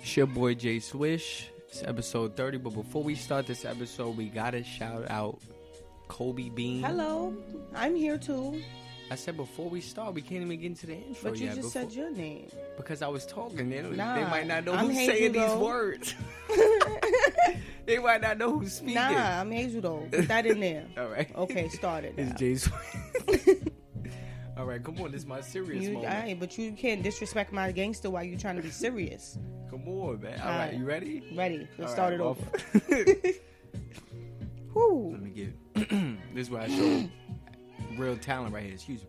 It's your boy Jaysw1sh. It's episode 30, but before we start this episode, we gotta shout out Kobe Bean. Hello, I'm here too. I said before we start, we can't even get into the intro But you yet. just said your name. Because I was talking. They Nah, might not know I'm who's Hazel, saying these though. words. They might not know who's speaking. Nah, I'm Hazel though. Put that in there. All right. Okay, started It's now. Jaysw1sh. All right, come on. This is my serious moment. Alright, but you can't disrespect my gangster while you're trying to be serious. Come on, man. All right, you ready? Ready. Let's All start right, it over. Let Whoo. me get this is where I show real talent right here. Excuse me.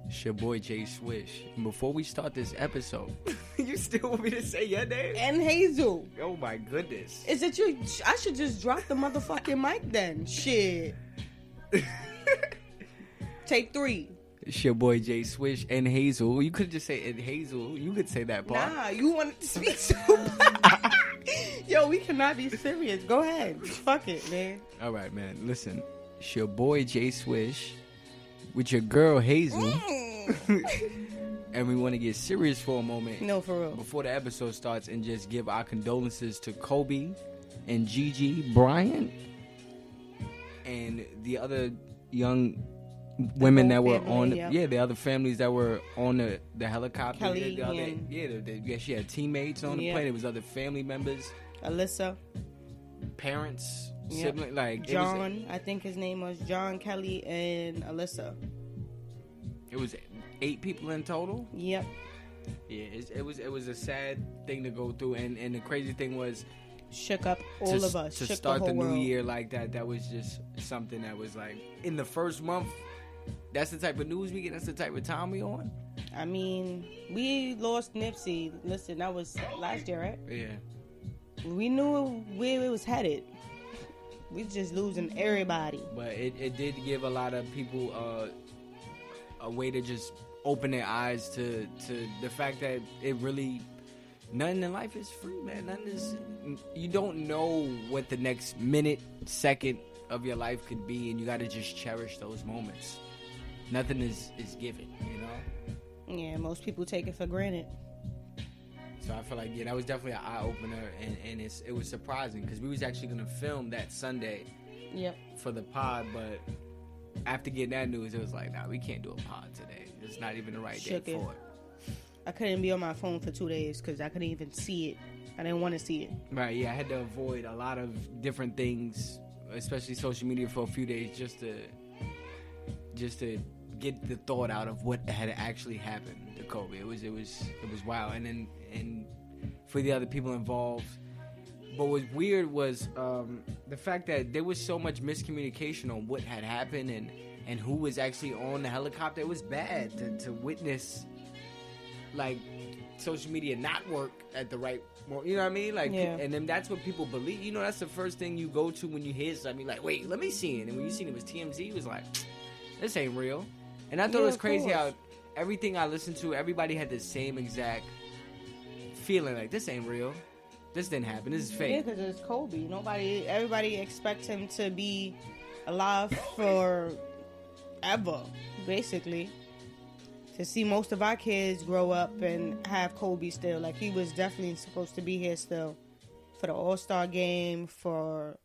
It's your boy Jaysw1sh. And before we start this episode, you still want me to say your name? And Hazel. Oh my goodness. Is it you? I should just drop the motherfucking mic then. Shit. Take 3. It's your boy Jaysw1sh and Hazel. You could just say and Hazel. You could say that part. Nah, you wanted to speak so Yo, we cannot be serious. Go ahead. Fuck it, man. All right, man. Listen. It's your boy Jaysw1sh with your girl Hazel. And we want to get serious for a moment. No, for real. Before the episode starts and just give our condolences to Kobe and GIGI, Bryant, and the other young women that were family, on yep. the other families that were on the helicopter. Kelly the other, and- she had teammates on the Yeah. plane. There was other family members, Alyssa, parents, Yep. siblings, like John, I think his name was John, Kelly, and Alyssa. It was 8 people in total. Yep. Yeah, it was a sad thing to go through, and the crazy thing was Shook up all of us. to Shook start the the whole new world. year like that. That was just something that was like in the first month. That's the type of news we get. That's the type of time we on. I mean, we lost Nipsey. Listen, that was last year, right? Yeah. We knew where it was headed. We just losing everybody. But it did give a lot of people a way to just open their eyes to the fact that it really, nothing in life is free, man. Nothing is, you don't know what the next minute, second of your life could be, and you got to just cherish those moments. Nothing is given, you know? Yeah, most people take it for granted. So I feel like, yeah, that was definitely an eye-opener, and it was surprising, because we was actually going to film that Sunday Yep. for the pod, but after getting that news, it was like, nah, we can't do a pod today. It's not even the right Shook day it. for it. I couldn't be on my phone for 2 days because I couldn't even see it. I didn't want to see it. Right, yeah, I had to avoid a lot of different things, especially social media, for a few days, just to get the thought out of what had actually happened to Kobe. It was wild, and for the other people involved. But what was weird was the fact that there was so much miscommunication on what had happened and who was actually on the helicopter. It was bad to witness, like, social media not work at the right moment. You know what I mean? Like, Yeah. and then that's what people believe. You know, that's the first thing you go to when you hear something. You're like, wait, let me see it. And when you seen it was TMZ, it was like, this ain't real. And I thought Yeah, it was of crazy course. how everything I listened to, everybody had the same exact feeling, like, this ain't real. This didn't happen. This is Yeah, fake. because it's Kobe. Everybody expects him to be alive for ever, basically. To see most of our kids grow up and have Kobe still. Like, he was definitely supposed to be here still for the All-Star game, for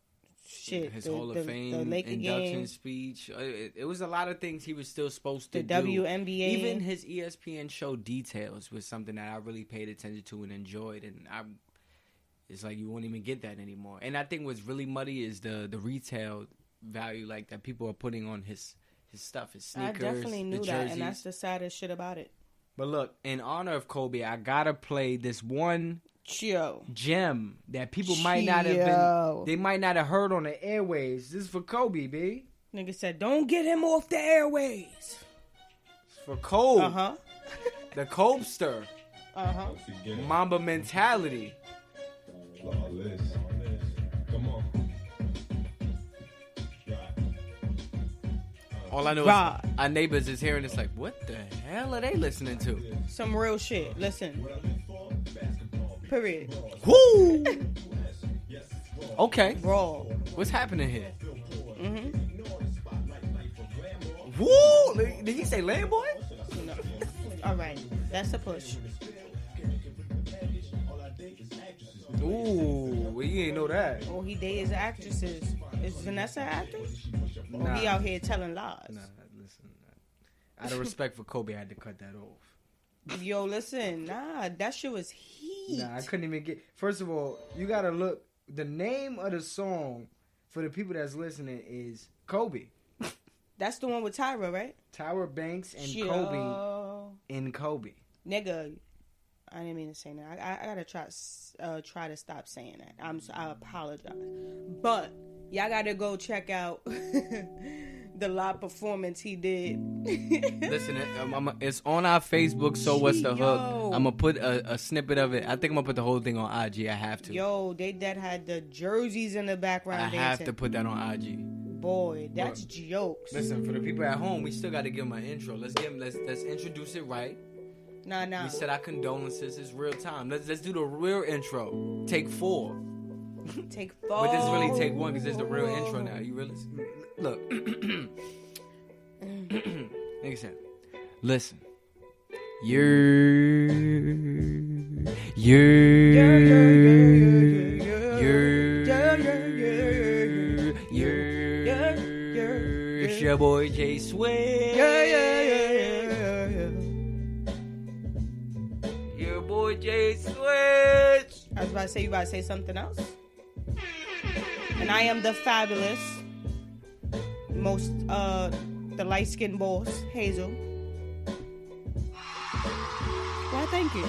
His Hall of Fame the Laker induction game, speech. It was a lot of things he was still supposed to the do. WNBA. Even his ESPN show Details was something that I really paid attention to and enjoyed. And it's like you won't even get that anymore. And I think what's really muddy is the retail value, like, that people are putting on his stuff, his sneakers, I definitely knew the that, jerseys. and that's the saddest shit about it. But look, in honor of Kobe, I gotta play this one Chill. gem that people might not have Chill. they might not have heard on the airwaves. This is for Kobe, B. Nigga said, don't get him off the airways. It's for Kobe. Uh-huh. The Cobster. Uh-huh. Mamba mentality. Come on. All I know Right. is our neighbors is hearing this like, what the hell are they listening to? Some real shit. Listen. Period. Woo! Okay. Raw. What's happening here? Mm-hmm. Woo! Did he say land boy? No. All right. That's a push. Ooh, well, you ain't know that. Oh, he dates actresses. Is Vanessa an actress? Or Nah. he out here telling lies? Nah, listen. Out of respect for Kobe, I had to cut that off. Yo, listen, nah, that shit was heat. Nah, I couldn't even get. First of all, you gotta look. The name of the song for the people that's listening is Kobe. That's the one with Tyra, right? Tyra Banks and Yo. Kobe in Kobe. Nigga, I didn't mean to say that. I gotta try to stop saying that. I apologize, but y'all gotta go check out the live performance he did. Listen, it's on our Facebook. So what's the hook? I'm gonna put a snippet of it. I think I'm gonna put the whole thing on IG. I have to. Yo, they had the jerseys in the background. I have to put that on IG. Boy, that's jokes. Listen, for the people at home, we still got to give them an intro. Let's introduce it right. Nah. We said our condolences. It's real time. Let's do the real intro. Take 4. Take 4. But this is really take 1 because this is the real intro now. You really look. Nigga said, listen. It's your boy Jaysw1sh. Your boy Jaysw1sh. I was about to say, you about to say something else? And I am the fabulous, the light-skinned boss, Hazel. Why, thank you.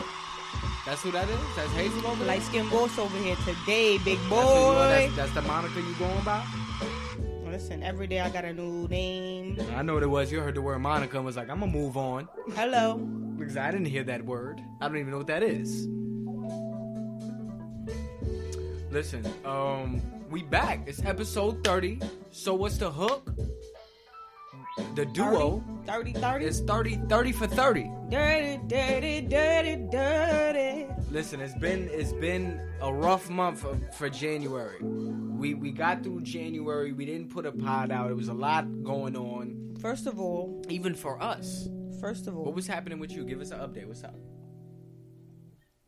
That's who that is? That's Hazel over there? Light-skinned boss over here today, big boy. That's the moniker you going by? Listen, every day I got a new name. I know what it was. You heard the word Monica and was like, I'm going to move on. Hello. Because I didn't hear that word. I don't even know what that is. Listen, we back. It's episode 30. So what's the hook? The duo. 30. It's 30 for 30. Dirty. Listen, it's been a rough month for January. We got through January. We didn't put a pod out. It was a lot going on. First of all, even for us. What was happening with you? Give us an update. What's up?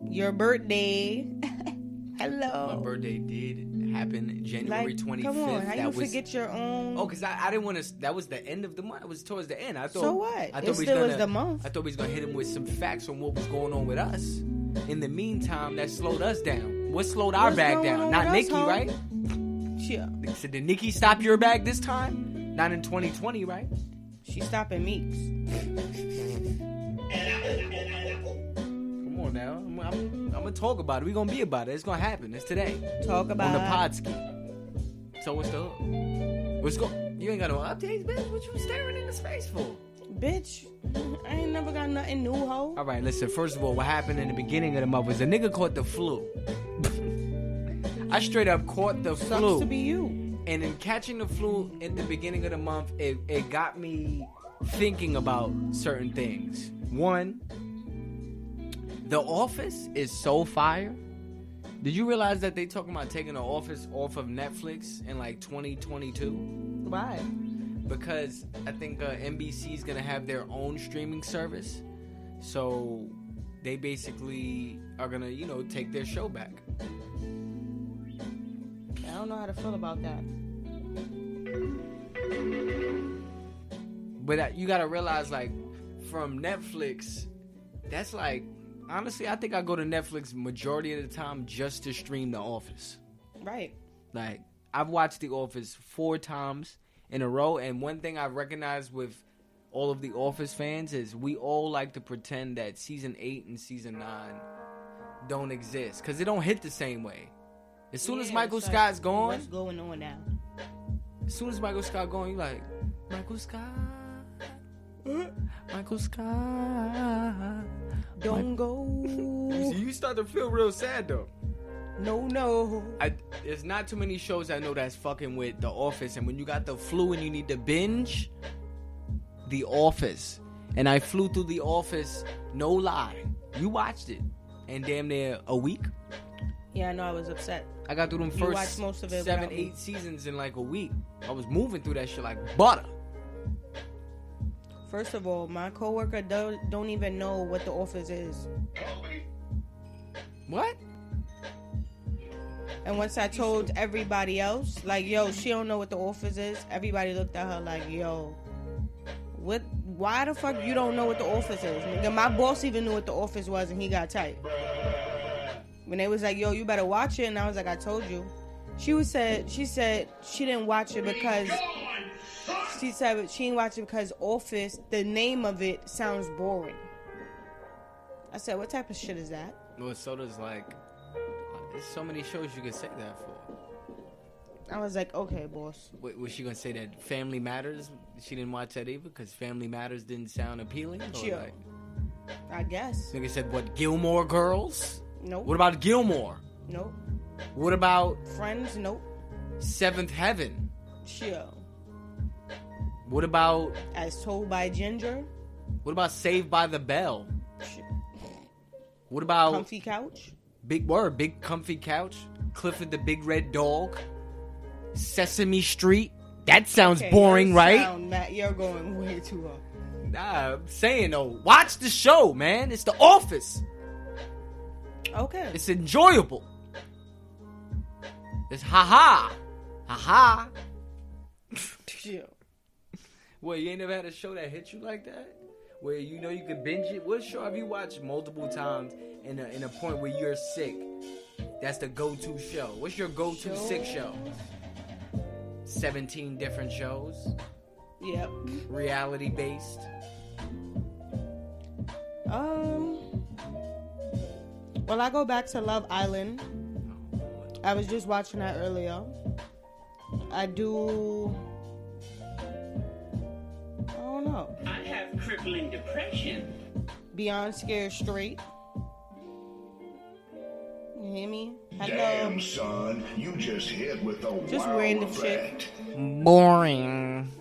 Your birthday. Hello. My birthday did happen January 25th. Come on, how you forget your own? Oh, because I didn't want to. That was the end of the month. It was towards the end. I thought. So what? I thought it still was the month. I thought we was gonna hit him with some facts on what was going on with us. In the meantime, that slowed us down. What slowed our bag down? Not Nikki, right? Yeah. So did Nikki stop your bag this time? Not in 2020, right? She stopping Meek's. Come on now. I'm gonna talk about it. We gonna be about it. It's gonna happen. It's today. Talk about on the podski. So what's the hook? What's going? You ain't got no updates, bitch. What you staring into space for? Bitch, I ain't never got nothing new, ho. All right, listen. First of all, what happened in the beginning of the month was a nigga caught the flu. I straight up caught the flu. Sucks to be you. And in catching the flu in the beginning of the month, it got me thinking about certain things. One, The Office is so fire. Did you realize that they talking about taking The Office off of Netflix in like 2022? Why? Because I think NBC is going to have their own streaming service. So they basically are going to, take their show back. I don't know how to feel about that. But you got to realize, like, from Netflix, that's like, honestly, I think I go to Netflix majority of the time just to stream The Office. Right. Like, I've watched The Office 4 times in a row, and one thing I've recognized with all of The Office fans is we all like to pretend that Season 8 and Season 9 don't exist, because it don't hit the same way. As soon as Michael Scott's gone... What's going on now? As soon as Michael Scott gone, you like, Michael Scott... Michael Scott... Don't go. You start to feel real sad, though. No. There's not too many shows I know that's fucking with The Office. And when you got the flu and you need to binge, The Office. And I flew through The Office, no lie. You watched it. And damn near a week. Yeah, I know, I was upset. I got through them You first watched most of it 7-8 seasons in like a week. I was moving through that shit like butter. First of all, my coworker don't even know what The Office is. What? And once I told everybody else, like, yo, she don't know what The Office is, everybody looked at her like, yo, what? Why the fuck you don't know what The Office is? Nigga, my boss even knew what The Office was, and he got tight. When they was like, yo, you better watch it, and I was like, I told you. She said she didn't watch it because she said she didn't watch it because Office, the name of it sounds boring. I said, what type of shit is that? Well, so does like, there's so many shows you could say that for. I was like, okay, boss. Was she gonna say that Family Matters? She didn't watch that either because Family Matters didn't sound appealing. Sure. Like, I guess. nigga said what? Gilmore Girls? Nope. What about Gilmore? Nope. What about Friends? Nope. Seventh Heaven? Sure. What about As Told by Ginger? What about Saved by the Bell? Sure. What about Comfy Couch? Big Comfy Couch? Clifford the Big Red Dog? Sesame Street? That sounds boring, right? Matt, you're going way too hard. Nah, I'm saying though, watch the show, man. It's The Office. Okay. It's enjoyable. It's ha-ha. Ha-ha. Sure. Well, you ain't never had a show that hit you like that? Where you know you could binge it? What show have you watched multiple times in a point where you're sick? That's the go-to show. What's your go-to sick show? 17 different shows? Yep. Reality-based? Well, I go back to Love Island. I was just watching that earlier. I don't know. I have crippling depression. Beyond Scared Straight. You hear me? Hello. Damn, son, you just hit with the Just wow random effect. Boring.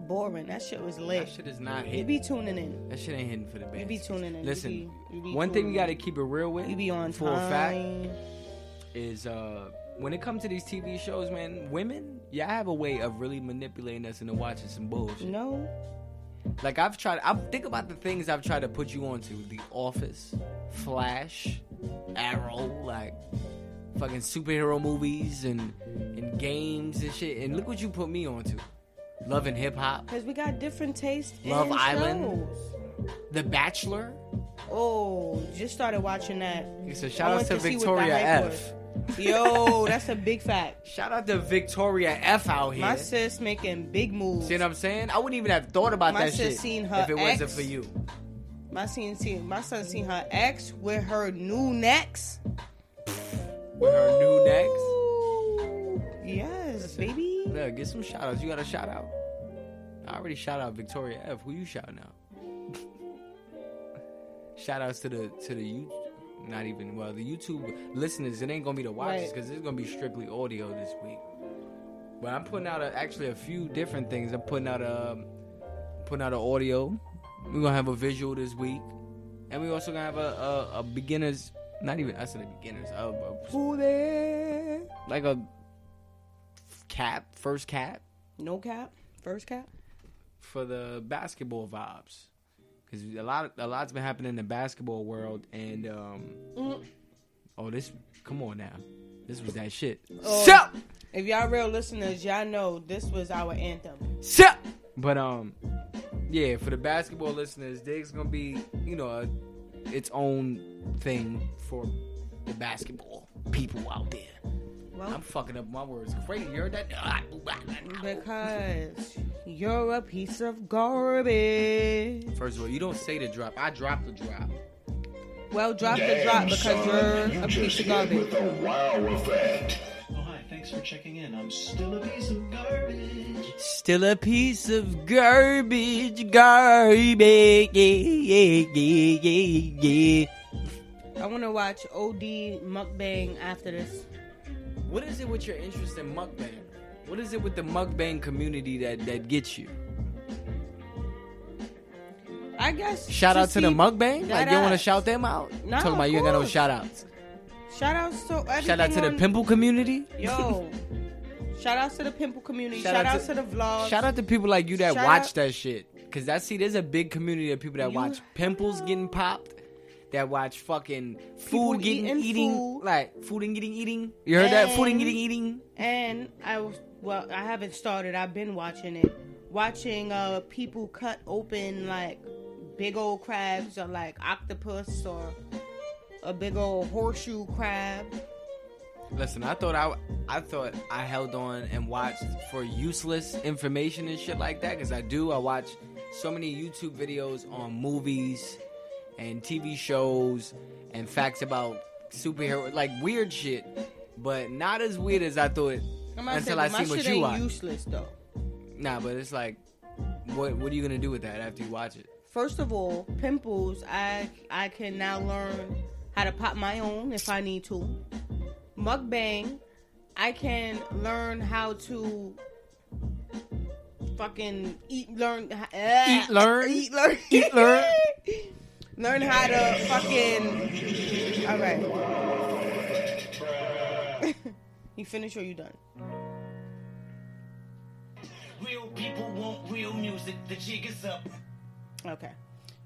Boring. That shit was lit. That shit is not You hitting. be tuning in. That shit ain't hitting for the band. You be tuning in. Listen, You be one thing tuning we got to in. keep it real with, You be on for a fact, time. is when it comes to these TV shows, man, women, y'all have a way of really manipulating us into watching some bullshit. No. Like I think about the things I've tried to put you onto: The Office, Flash, Arrow, like fucking superhero movies and games and shit. And look what you put me onto: Love and Hip Hop, Because we got different tastes. Love in Island. shows. The Bachelor. Oh, just started watching that. So I shout out went to see what the Victoria hype F. was. Yo, that's a big fact. Shout out to Victoria F out here. My sis making big moves. See what I'm saying? I wouldn't even have thought about My that sis shit seen her if it wasn't ex. for you. My son seen her ex with her new necks. With her new necks. Ooh, yes, baby. Look, get some shout outs. You got a shout out? I already shout out Victoria F. Who you shouting out? Shout outs to the YouTube. Not even, well, the YouTube listeners. It ain't gonna be the watchers because it's gonna be strictly audio this week. But I'm putting out actually a few different things. I'm putting out an audio. We're gonna have a visual this week, and we also gonna have a beginners. Not even I said a beginners. Who there? Like a first cap No cap. First cap. for the basketball vibes. Because a lot's been happening in the basketball world, and come on now, this was that shit. Oh, if y'all real listeners, y'all know this was our anthem. But yeah, for the basketball listeners, there's gonna be its own thing for the basketball people out there. Well, I'm fucking up my words crazy. You heard that? because you're a piece of garbage. First of all, you don't say the drop. I drop the drop. Well, drop the Damn, drop because son, you're you a just piece of hit garbage. with the wow effect. Oh, hi. Thanks for checking in. I'm still a piece of garbage. Still a piece of garbage, garbage. Yeah. I want to watch OD mukbang after this. What is it with your interest in mukbang? What is it with the mukbang community that gets you? I guess. Shout out to the mukbang? Like, you want to ass. shout them out? No, Talking about of you ain't got no course. shout outs. Shout outs to everything. Shout out to the on- pimple community. Yo. Shout outs to the pimple community. Shout Shout out outs to the vlogs. Shout out to people like you that Shout watch out- that shit. Because there's a big community of people that watch pimples getting popped. that watch fucking People food eating eating food. like food and eating. You heard that? Food and eating. And I haven't started. I've been watching it. Watching people cut open like big old crabs or like octopus or a big old horseshoe crab. Listen, I thought I held on and watched for useless information and shit like that, because I watch so many YouTube videos on movies and TV shows and facts about superhero, like weird shit, but not as weird as I thought until I seen what you watch. Useless though. Nah, but it's like, what are you gonna do with that after you watch it? First of all, pimples. I can now learn how to pop my own if I need to. Mukbang, I can learn how to fucking learn how to fucking. All right. You finished or you done? Real people want real music. The jig is up. Okay.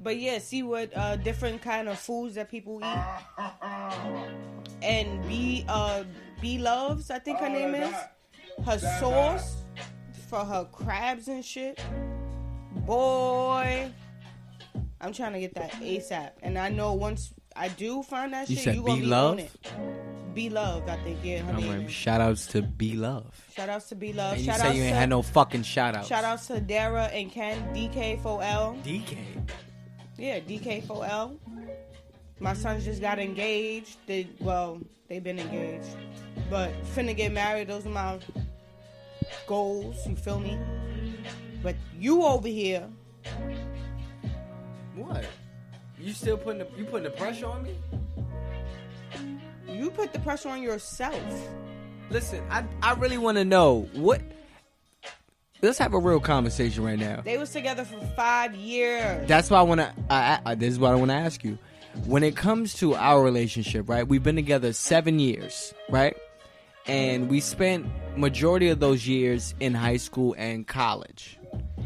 But yeah, see what different kind of foods that people eat. And B Loves, I think her name is. Her sauce for her crabs and shit. Boy, I'm trying to get that ASAP. And I know once I do find that shit, you gonna be on it. B Love, I think, yeah, her name is. Shout outs to B Love. Shout outs to B Love. And you say you ain't had no fucking shout outs. Shout outs to Dara and Ken, DK4L. DK? Yeah, DK4L. My sons just got engaged. They've been engaged. But finna get married. Those are my goals. You feel me? But you over here. What? You still putting the pressure on me? You put the pressure on yourself. Listen, I really want to know what. Let's have a real conversation right now. They was together for 5 years. That's why I want to. This is what I want to ask you. When it comes to our relationship, right? We've been together 7 years, right? And we spent majority of those years in high school and college.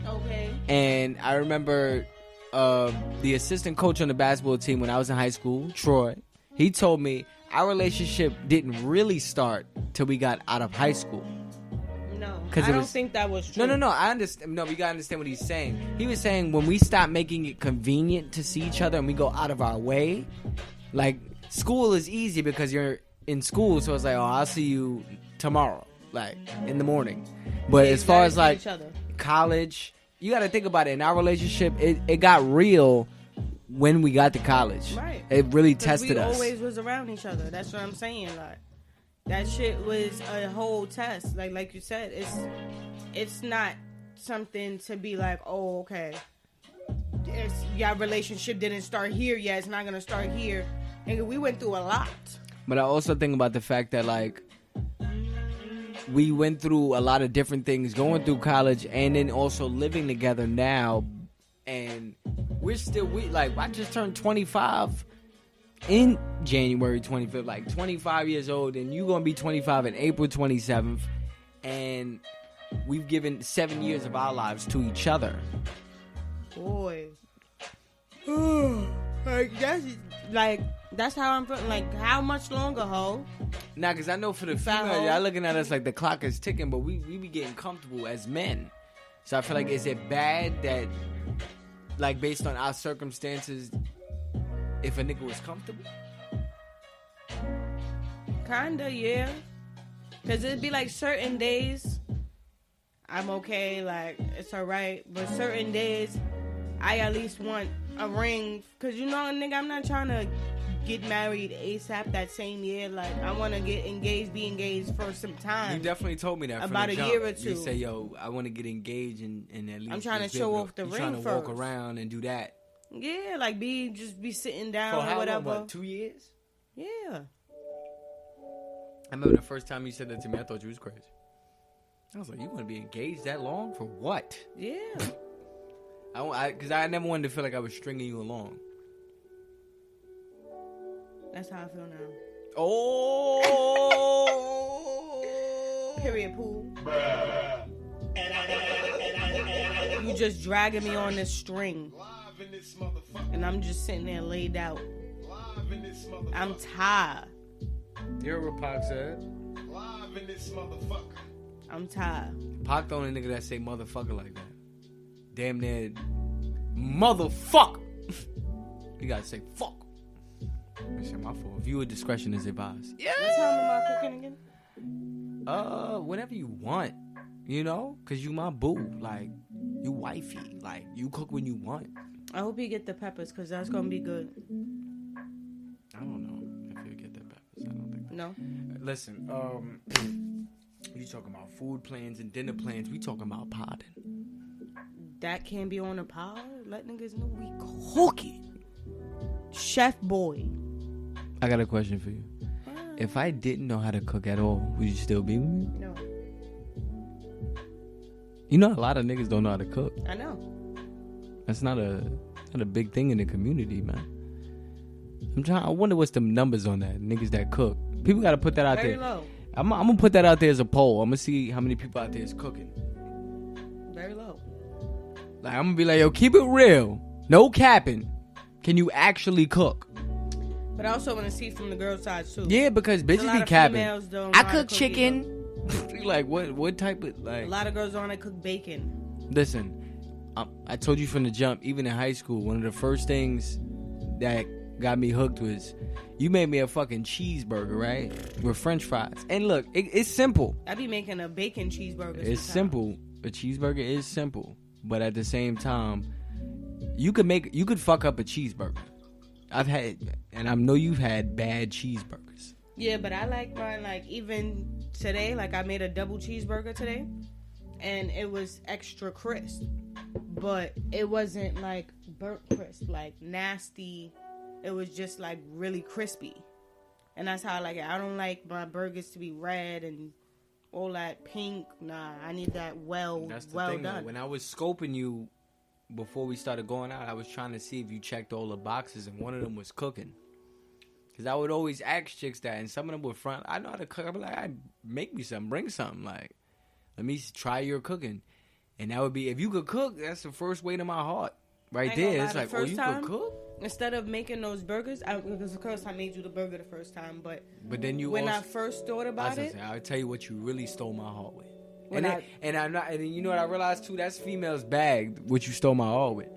Okay. And I remember the assistant coach on the basketball team when I was in high school, Troy. He told me our relationship didn't really start till we got out of high school. No, I don't think that was true. No, I understand. No, we gotta understand what he's saying. He was saying when we stop making it convenient to see each other and we go out of our way, like school is easy because you're in school, so it's like, oh, I'll see you tomorrow, like in the morning. But as far as like college, you gotta think about it. In our relationship, it got real when we got to college. Right. It really tested us. We always was around each other. That's what I'm saying. Like, that shit was a whole test. Like you said, it's not something to be like, oh, okay, your relationship didn't start here yet. It's not gonna start here. And we went through a lot. But I also think about the fact that like we went through a lot of different things going through college and then also living together now, and I just turned 25 in January 25th, like 25 years old, and you gonna be 25 in April 27th, and we've given 7 years of our lives to each other. Boy, that's how I'm feeling. Like, how much longer, ho? Nah, because I know for the female, y'all looking at us like the clock is ticking, but we be getting comfortable as men. So I feel like, is it bad that, like, based on our circumstances, if a nigga was comfortable? Kinda, yeah. Because it'd be like certain days, I'm okay, like, it's alright. But certain days, I at least want a ring. Because, you know, nigga, I'm not trying to get married ASAP that same year. Like, I want to be engaged for some time. You definitely told me that about a year or two. You say, yo, I want to get engaged and at least... I'm trying to show off the ring trying to first. walk around and do that. Yeah, like just be sitting down For how or whatever. long, what, 2 years? Yeah. I remember the first time you said that to me, I thought you was crazy. I was like, you want to be engaged that long? For what? Yeah. Because I never wanted to feel like I was stringing you along. That's how I feel now. Oh! Period, Pooh. You just dragging me on this string. And I'm just sitting there laid out. I'm tired. You heard what Pac said? Live in this motherfucker. I'm tired. Pac the only nigga that say motherfucker like that. Damn near motherfucker. You gotta say fuck. That's my fault. Viewer discretion is advised. Yeah. What time am I cooking again? Whatever you want. You know? Cause you my boo. Like, you wifey. Like, you cook when you want. I hope you get the peppers, cause that's gonna be good. I don't know if you get the peppers. I don't think. No. Listen, you talking about food plans and dinner plans. We talking about potting. That can't be on a pod. Let niggas know we cooking. Chef boy. I got a question for you. If I didn't know how to cook at all, would you still be with me? No. You know, a lot of niggas don't know how to cook. I know. That's not a big thing in the community, man. I wonder what's the numbers on that. Niggas that cook. People got to put that out Very there. low. I'm gonna put that out there as a poll. I'm gonna see how many people out there is cooking. Very low. Like, I'm gonna be like, yo, keep it real. No capping. Can you actually cook? But I also want to see from the girl side too. Yeah, because A bitches lot be of capping. females don't I know how to cook chicken. Like, what type of, like... A lot of girls don't want to cook bacon. Listen, I told you from the jump, even in high school, one of the first things that got me hooked was, you made me a fucking cheeseburger, right? With french fries. And look, it's simple. I be making a bacon cheeseburger. It's simple. A cheeseburger is simple. But at the same time, you could fuck up a cheeseburger. I've had, and I know you've had bad cheeseburgers. Yeah, but I like mine, like, even today, like, I made a double cheeseburger today, and it was extra crisp. But it wasn't, like, burnt crisp, like, nasty. It was just, like, really crispy. And that's how I like it. I don't like my burgers to be red and all that pink. Nah, I need that That's the thing, done. though. When I was scoping you before we started going out, I was trying to see if you checked all the boxes, and one of them was cooking. Because I would always ask chicks that, and some of them would front, I know how to cook. I'd be like, make me something, bring something. Like, let me try your cooking. And that would be, if you could cook, that's the first way to my heart. Right there. It's like, oh, you could cook? Instead of making those burgers, because of course I made you the burger the first time, but then you when also, I first thought about it, I'll tell you what you really stole my heart with. When And you know what I realized too? That's females' bag, what you stole my heart with.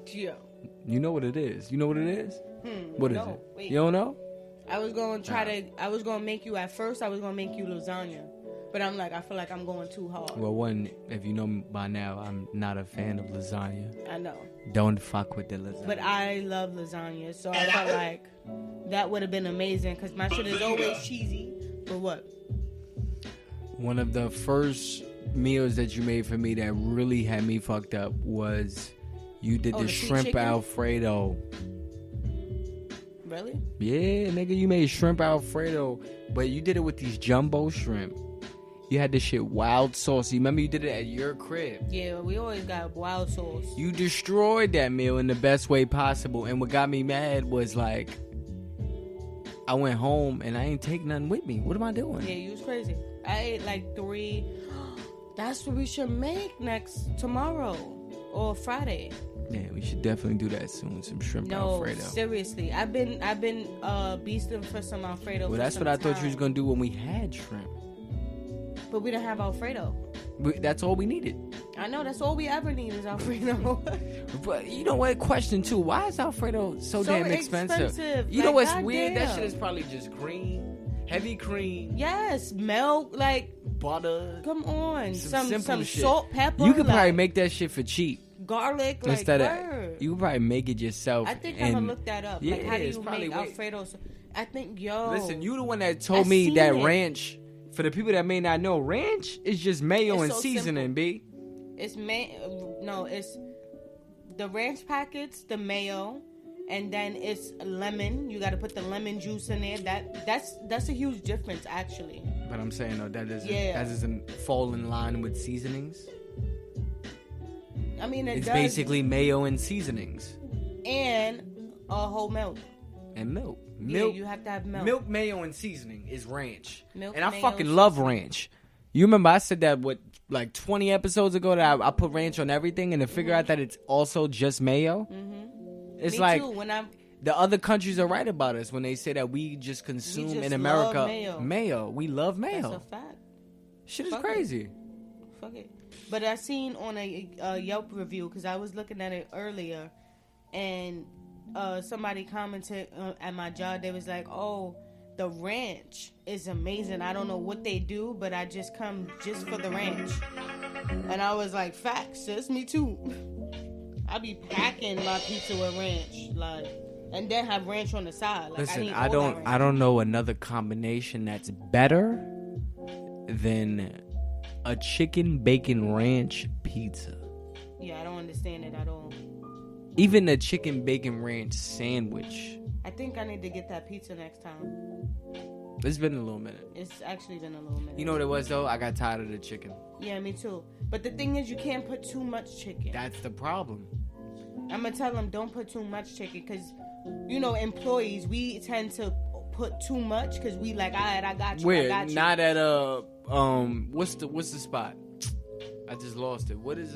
Yeah. You know what it is? You know what it is? What is it? Wait. You don't know? I was going to make you, at first I was going to make you lasagna. But I'm like, I feel like I'm going too hard. Well, one, if you know me by now, I'm not a fan of lasagna. I know. Don't fuck with the lasagna. But I love lasagna, so I felt like that would have been amazing, because my shit is always cheesy. But what? One of the first meals that you made for me that really had me fucked up was you did the shrimp chicken? Alfredo. Really? Yeah, nigga, you made shrimp Alfredo, but you did it with these jumbo shrimp. You had this shit wild saucy. Remember you did it at your crib. Yeah, we always got wild sauce. You destroyed that meal in the best way possible. And what got me mad was, like, I went home and I ain't take nothing with me. What am I doing? Yeah, you was crazy. I ate like 3. That's what we should make tomorrow or Friday. Yeah, we should definitely do that soon. Some shrimp Alfredo. No, seriously. I've been beasting for some Alfredo. Well, that's what I thought you was gonna do when we had shrimp. But we didn't have Alfredo. That's all we needed. I know, that's all we ever need is Alfredo. But you know what? Question too: why is Alfredo so damn expensive? You know like, what's God weird? damn. That shit is probably just green, heavy cream. Yes, milk, like butter. Come on, some some shit. salt, pepper. You could probably like, make that shit for cheap. Garlic, like Instead word. of you could probably make it yourself. I think I'm gonna look that up. Yeah, like, how do it's you probably make Alfredo? I think Listen, you the one that told I me seen that it. ranch. For the people that may not know, ranch is just mayo It's and so seasoning, B. It's it's the ranch packets, the mayo, and then it's lemon. You got to put the lemon juice in there. That's a huge difference, actually. But I'm saying though that doesn't fall in line with seasonings. I mean, it's basically mayo and seasonings and a whole milk and milk. Yeah, you have to have milk. Milk, mayo, and seasoning is ranch. Milk, and I mayo, fucking love ranch. You remember I said that like 20 episodes ago that I put ranch on everything, and to figure out that it's also just mayo. Mm-hmm. It's Me like too. the other countries are right about us when they say that we just consume just in America love mayo. We love mayo. That's a fact. Shit is Fuck crazy. Fuck it. But I seen on a Yelp review, because I was looking at it earlier, and somebody commented at my job. They was like, "Oh, the ranch is amazing. I don't know what they do, but I just come just for the ranch." And I was like, "Facts, sis, me too." I be packing my pizza with ranch, like, and then have ranch on the side. Like, Listen, I don't know another combination that's better than a chicken bacon ranch pizza. Yeah, I don't understand it at all. Even a chicken bacon ranch sandwich. I think I need to get that pizza next time. It's been a little minute. It's actually been a little minute. You know what it was though? I got tired of the chicken. Yeah, me too. But the thing is, you can't put too much chicken. That's the problem. I'm gonna tell them don't put too much chicken, because you know, employees, we tend to put too much because we like, all right, I got you. Weird. I got you. Not at what's the spot? I just lost it. What is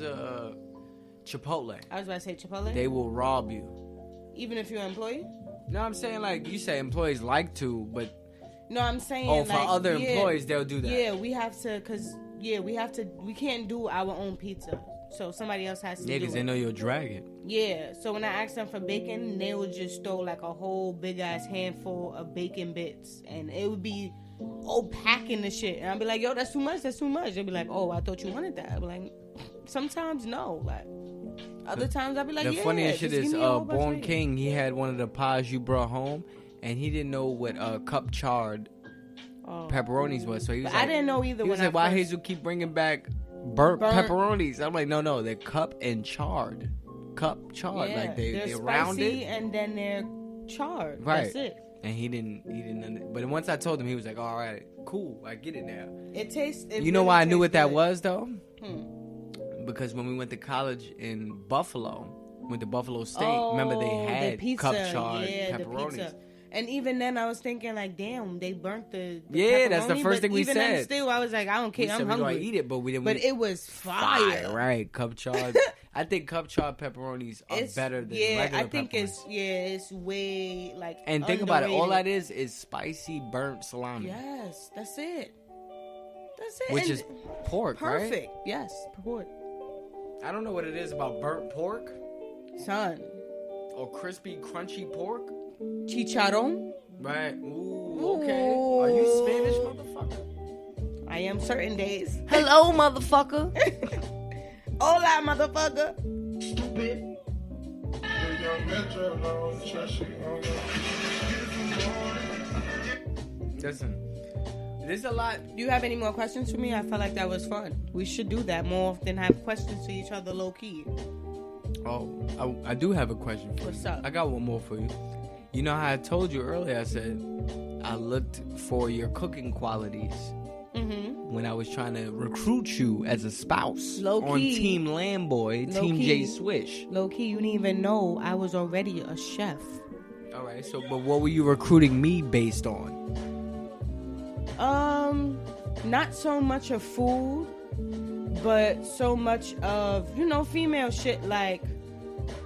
Chipotle? I was about to say Chipotle. They will rob you. Even if you're an employee? No, I'm saying, like, you say employees like to, but No, I'm saying for like, other yeah, employees they'll do that. Yeah, we have to, because we can't do our own pizza. So somebody else has to do it. Yeah, because they know you'll drag it. Yeah, so when I asked them for bacon, they would just throw like a whole big ass handful of bacon bits, and it would be packing the shit. And I'd be like, yo, that's too much. They'd be like, oh, I thought you wanted that. I'd be like, sometimes no. Like, other times I'd be like, the yeah. funniest shit just is give me a whole bunch of Born bacon. King. He had one of the pies you brought home, and he didn't know what cup charred pepperonis was. So he was But like, I didn't know either. He was when like, why first... Hazel keep bringing back burnt pepperonis? I'm like, no, they're cup and charred. Cup charred, Yeah, like they they're rounded spicy and then they're charred. Right. That's it. And he didn't. But once I told him, he was like, all right, cool, I get it now. It tastes. You know why I knew what that was though? Because when we went to college in Buffalo, went to Buffalo State, remember they had pizza, cup charred the pepperonis. pizza. And even then, I was thinking like, damn, they burnt the Yeah, that's the pepperoni, first but thing we even then said. still, I was like, I don't care, We I'm said we hungry. gonna eat it, but we didn't. But it was fire. Right? Cup charred. I think cup charred pepperonis are better than regular I think pepperonis. it's way like. And think about it, all that underrated. is spicy burnt salami. Yes, that's it. That's it. Which And is pork, perfect. right? Yes, pork. I don't know what it is about burnt pork Son, or crispy, crunchy pork. chicharron. Right. Ooh, okay. Are you Spanish, motherfucker? I am certain days. Hello, motherfucker. Hola, motherfucker. Stupid. Listen, there's a lot. Do you have any more questions for me? I felt like that was fun. We should do that more often. Have questions to each other, low key. Oh, I do have a question for What's you. up? I got one more for you. You know how I told you earlier, I said I looked for your cooking qualities when I was trying to recruit you as a spouse Low on key. Team Lamboy, Low Team key. Jaysw1sh. Low key, you didn't even know I was already a chef. All right, so but what were you recruiting me based on? Not so much of food, but so much of, female shit. Like,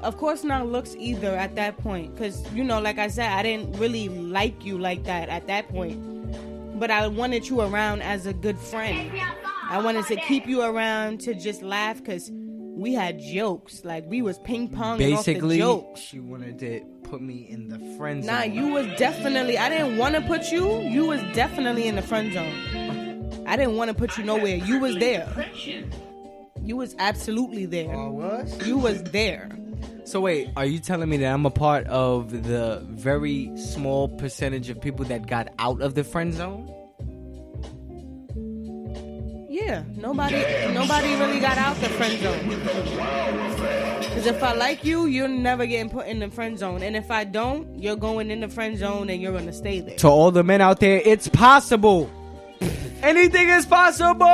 of course not looks either at that point, because like I said, I didn't really like you like that at that point, but I wanted you around as a good friend. I wanted to keep you around to just laugh, because we had jokes, like we was ping pong Basically, off the jokes. she wanted to put me in the friend zone. Nah, you was definitely, I didn't want to put you. You was definitely in the friend zone. I didn't want to put you nowhere. You was there. You was absolutely there. Oh, was? You was there. So wait, are you telling me that I'm a part of the very small percentage of people that got out of the friend zone? Yeah, nobody really got out the friend zone. Because if I like you, you're never getting put in the friend zone. And if I don't, you're going in the friend zone and you're going to stay there. To all the men out there, it's possible. Anything is possible. But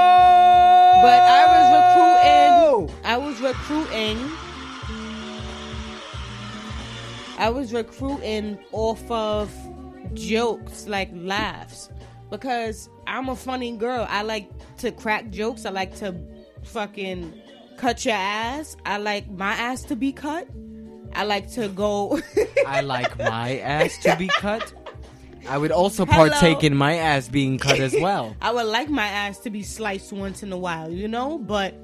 I was recruiting off of jokes, like laughs, because I'm a funny girl. I like to crack jokes. I like to fucking cut your ass. I like my ass to be cut. I like to go. I like my ass to be cut. I would also Hello. partake in my ass being cut as well. I would like my ass to be sliced once in a while, you know? But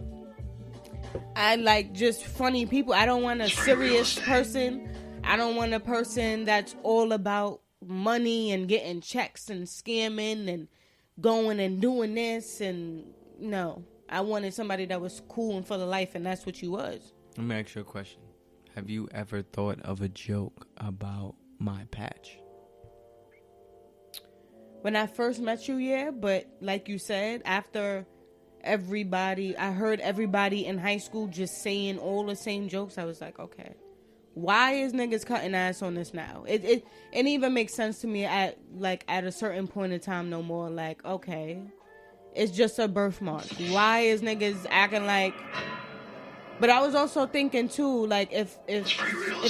I like just funny people. I don't want a serious person. I don't want a person that's all about money and getting checks and scamming and going and doing this. And no, I wanted somebody that was cool and full of life, and that's what you was. Let me ask you a question. Have you ever thought of a joke about my patch? When I first met you, yeah, but like you said, after I heard everybody in high school just saying all the same jokes, I was like, okay, why is niggas cutting ass on this now? It even makes sense to me at a certain point in time no more. Like, okay, it's just a birthmark. Why is niggas acting like... But I was also thinking too, like if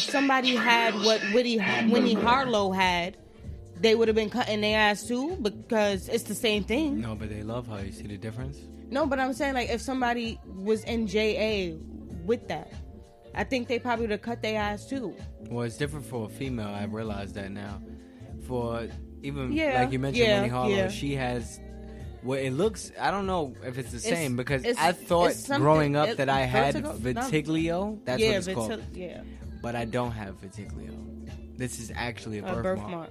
somebody had what Winnie Harlow had, they would have been cutting their ass too, because it's the same thing. No, but they love her. You see the difference? No, but I'm saying, like, if somebody was in JA with that, I think they probably would have cut their ass too. Well, it's different for a female. I realize that now. For even, Yeah, like you mentioned, yeah, Winnie Harlow, yeah. she has... Well, it looks... I don't know if it's the same, because it's- I thought it's something- growing up that I had vertigo? No. vitiglio. That's Yeah, what it's called. yeah, But I don't have vitiglio. This is actually a a birthmark. birthmark.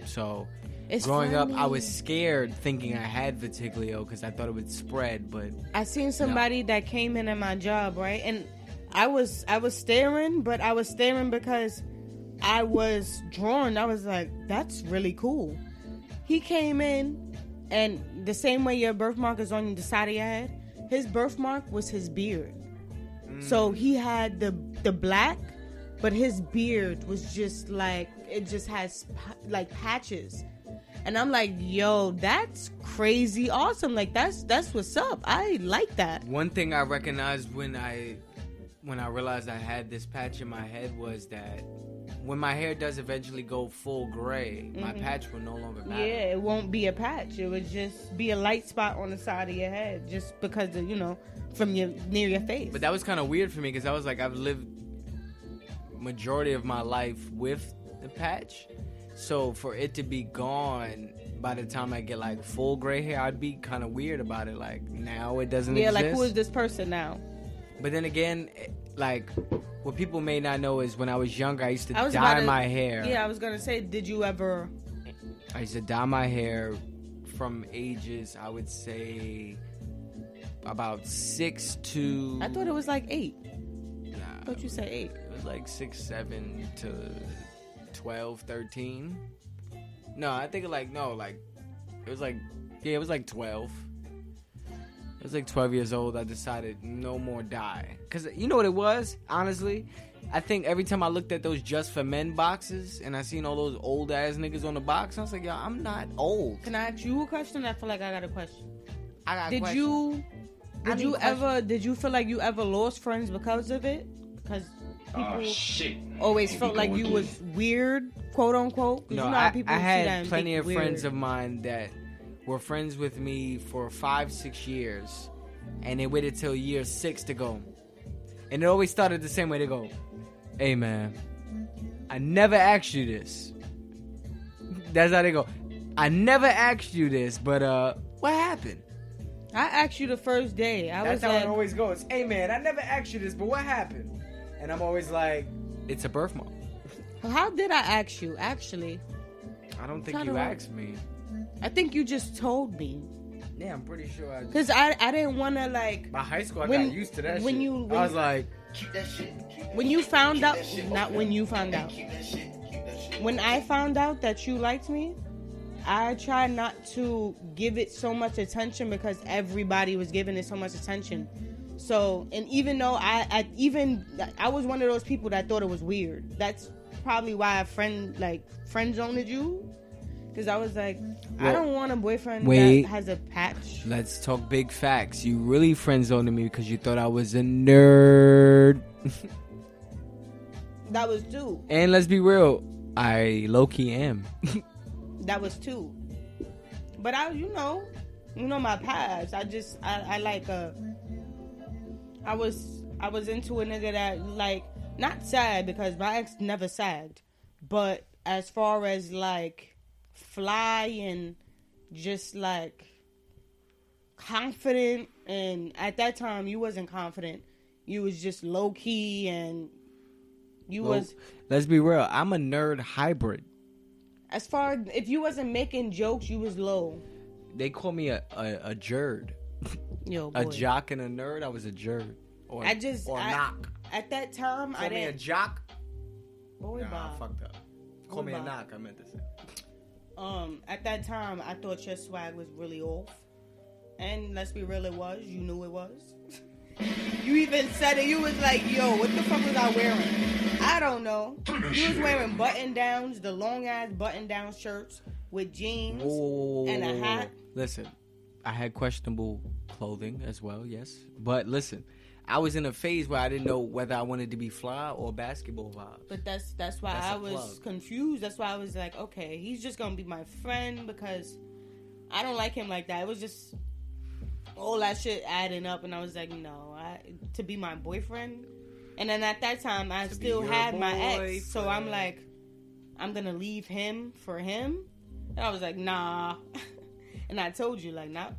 So... It's Growing up, I funny. was scared thinking I had vitiglio because I thought it would spread, but I seen somebody that came in at my job, right? And I was staring, but I was staring because I was drawn. I was like, that's really cool. He came in, and the same way your birthmark is on the side of your head, his birthmark was his beard. So he had the black, but his beard was just like, it just has like patches. And I'm like, yo, that's crazy awesome. Like, that's what's up. I like that. one thing I recognized when I realized I had this patch in my head was that when my hair does eventually go full gray, my patch will no longer matter. Yeah, it won't be a patch. It would just be a light spot on the side of your head, just because of, from near your face. But that was kind of weird for me because I was like, I've lived majority of my life with the patch. So for it to be gone by the time I get like full gray hair, I'd be kind of weird about it. Like now it doesn't exist. Like, who is this person now? But then again, like what people may not know is when I was younger, I used to I was about dye to- my hair. Yeah, I was gonna say, did you ever? I used to dye my hair from ages, I would say, about 6 to... I thought it was like 8. Nah, I thought you said 8. it was like 6, 7 to 12, 13. No, I think it was like 12. I was like 12 years old. I decided no more dye. Because you know what it was? Honestly, I think every time I looked at those Just For Men boxes and I seen all those old ass niggas on the box, I was like, yo, I'm not old. Can I ask you a question? I feel like I got a question. I got a Did question. you feel like you ever lost friends because of it? Because people Shit. always Here felt we like go you again. was weird, quote unquote. 'Cause No, you know how I people see that had and plenty think of weird. friends of mine that were friends with me for 5-6 years, and they waited till year 6 to go. And it always started the same way. They go, hey man, I never asked you this. That's how they go. I never asked you this, but what happened? I asked you the first day. That's how it always goes. Hey man, I never asked you this, but what happened? And I'm always like, it's a birthmark. How did I ask you? Actually, I don't think Kinda you wrong. asked me. I think you just told me. Yeah, I'm pretty sure I did. Cause I didn't want to like By high school, I When- got used to that when shit. you- I was like, Keep that shit. Keep that when you shit. found Keep out. that shit. Not when you found out. Keep that shit. Keep that shit. When I found out that you liked me, I tried not to give it so much attention because everybody was giving it so much attention. So, and even though I was one of those people that thought it was weird. That's probably why I friend zoned you, because I was like, I Well, don't want a boyfriend wait. that has a patch. let's talk big facts. You really friend zoned me because you thought I was a nerd. That was 2. And let's be real, I low-key am. That was 2. But you know my past. I was into a nigga that like not sad because my ex never sagged, but as far as like fly and just like confident, and at that time you wasn't confident. You was just low key, and you was. Let's be real. I'm a nerd hybrid. As far if you wasn't making jokes, you was low. They call me a jerd. Yo, boy. A jock and a nerd. I was a jerd. Or knock. At that time, Call me a jock. Boy, Nah, I fucked up. Call me a Boy, knock. I meant to say. At that time, I thought your swag was really off. And let's be real, it was. You knew it was. You even said it. You was like, yo, what the fuck was I wearing? I don't know. You was wearing button-downs, the long-ass button-down shirts with jeans and a hat. Listen, I had questionable clothing as well, yes. But listen, I was in a phase where I didn't know whether I wanted to be fly or basketball vibes. But that's why I was confused. That's why I was like, okay, he's just going to be my friend because I don't like him like that. It was just all that shit adding up, and I was like, no, to be my boyfriend. And then at that time, I still had my ex, so I'm like, I'm gonna leave him for him. And I was like, nah. And I told you, like, nah,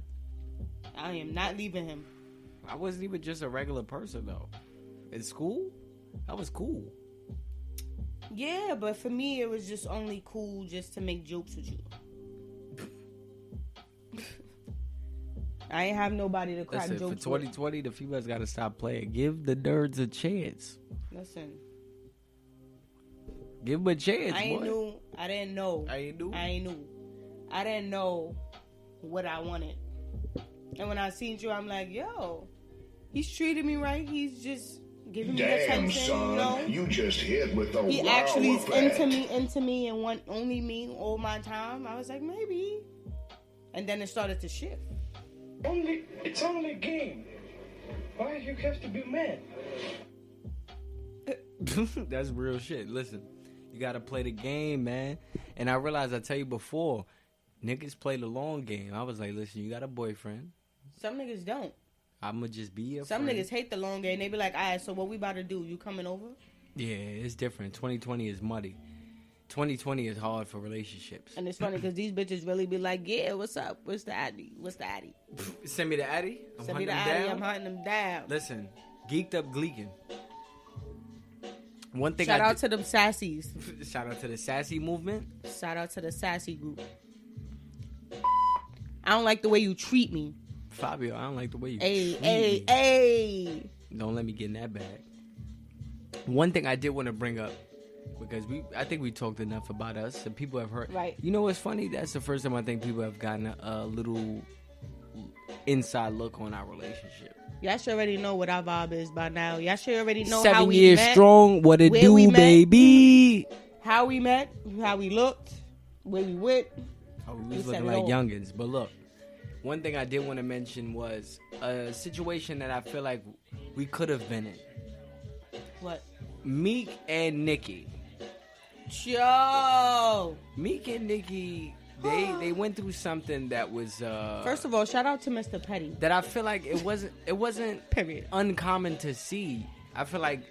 I am not leaving him. I wasn't even just a regular person though. In school, I was cool. Yeah, but for me, it was just only cool just to make jokes with you. I ain't have nobody to crack jokes with. For 2020, the females got to stop playing. Give the nerds a chance. Listen. Give them a chance, I didn't know. I didn't know what I wanted. And when I seen you, I'm like, yo, he's treating me right. He's just giving me attention. Son, you know? you just hit with the He wow actually is effect. into me and want only me all my time. I was like, maybe. And then it started to shift. It's only a game. Why you have to be mad? That's real shit. Listen, you gotta play the game, man. And I realized, I tell you before, niggas play the long game. I was like, listen, you got a boyfriend. Some niggas don't. I'ma just be your Some friend. niggas hate the long game. They be like, all right, so what we about to do? You coming over? Yeah, it's different. 2020 is muddy. 2020 is hard for relationships. And it's funny because these bitches really be like, yeah, what's up? What's the addy? What's the addy? Send me the addy. Send me the addy. I'm hunting them down. Listen, geeked up gleeking. One thing. Shout out to them sassies. Shout out to the sassy movement. Shout out to the sassy group. I don't like the way you treat me. Fabio, I don't like the way you Hey, treat me. hey. Don't let me get in that bag. One thing I did want to bring up, because I think we talked enough about us and people have heard. Right. You know what's funny? That's the first time I think people have gotten a little inside look on our relationship. Y'all should already know what our vibe is by now. Y'all should already know 7 how we years met, strong. What it where do, we met, baby? how we met, how we looked, where we went. Oh, we was We said looking it like all. youngins. But look, one thing I did want to mention was a situation that I feel like we could have been in. What? Meek and Nicki. Yo. Meek and Nicki, they went through something that was First of all, shout out to Mr. Petty. that I feel like it wasn't Period. uncommon to see. I feel like,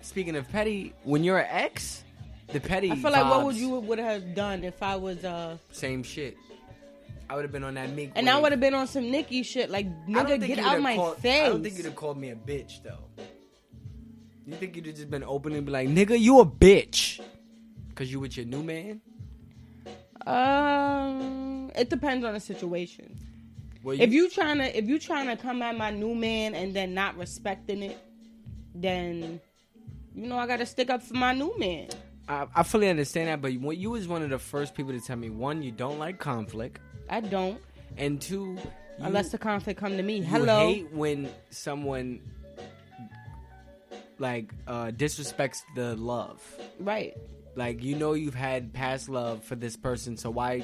speaking of petty, when you're an ex, the petty I feel like what vibes, would have done if I was same shit. I would have been on that Meek and wave. I would have been on some Nicki shit like I don't nigga think get you out would've my face. I don't think you'd have called me a bitch though. You think you'd have just been open and be like, nigga, you a bitch, cause you with your new man? It depends on the situation. Well, If you trying to come at my new man and then not respecting it, then you know I gotta stick up for my new man. I fully understand that, but you was one of the first people to tell me, one, you don't like conflict, I don't, and two, unless the conflict come to me. you Hello. hate when someone like disrespects the love. Right. Like, you know, you've had past love for this person, so why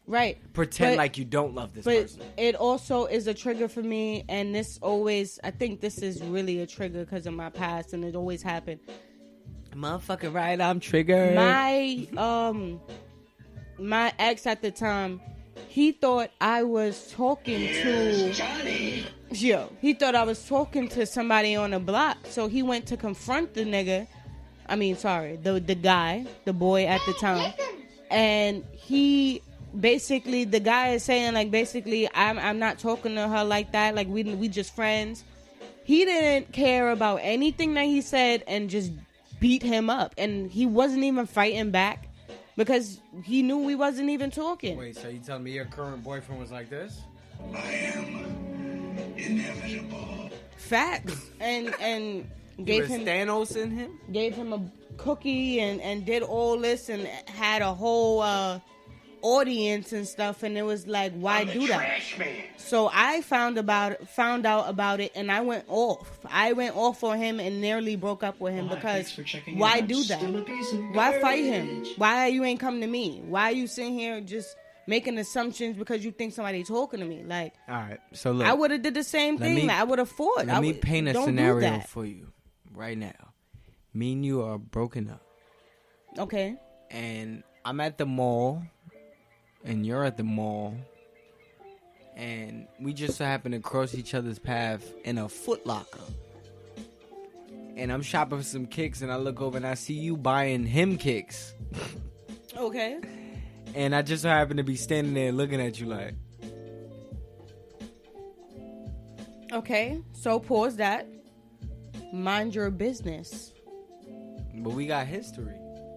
Right. pretend But- like you don't love this But person? it also is a trigger for me, and I think this is really a trigger because of my past, and it always happened. Motherfucking right, I'm triggered. My ex at the time, he thought I was talking to... he thought I was talking to somebody on the block. So he went to confront the nigga. I mean, sorry, the guy, the boy at the time. And he... Basically, the guy is saying, like, basically, I'm not talking to her like that. Like, we just friends. He didn't care about anything that he said and just beat him up. And he wasn't even fighting back because he knew we wasn't even talking. Wait, so you telling me your current boyfriend was like this? I am inevitable. Facts. And gave him Thanos in him? Gave him a cookie and did all this and had a whole... audience and stuff, and it was like, why do that? So I found out about it, and I went off on him and nearly broke up with him because why do that? Why fight him? Why you ain't come to me? Why are you sitting here just making assumptions because you think somebody talking to me? Like, all right, so look, I would have did the same thing. I would have fought. Let me paint a scenario for you right now. Me and you are broken up. Okay. And I'm at the mall. And you're at the mall, and we just so happen to cross each other's path in a Foot Locker. And I'm shopping for some kicks, and I look over and I see you buying him kicks. Okay. And I just so happen to be standing there looking at you like. Okay, so pause that. Mind your business. But we got history.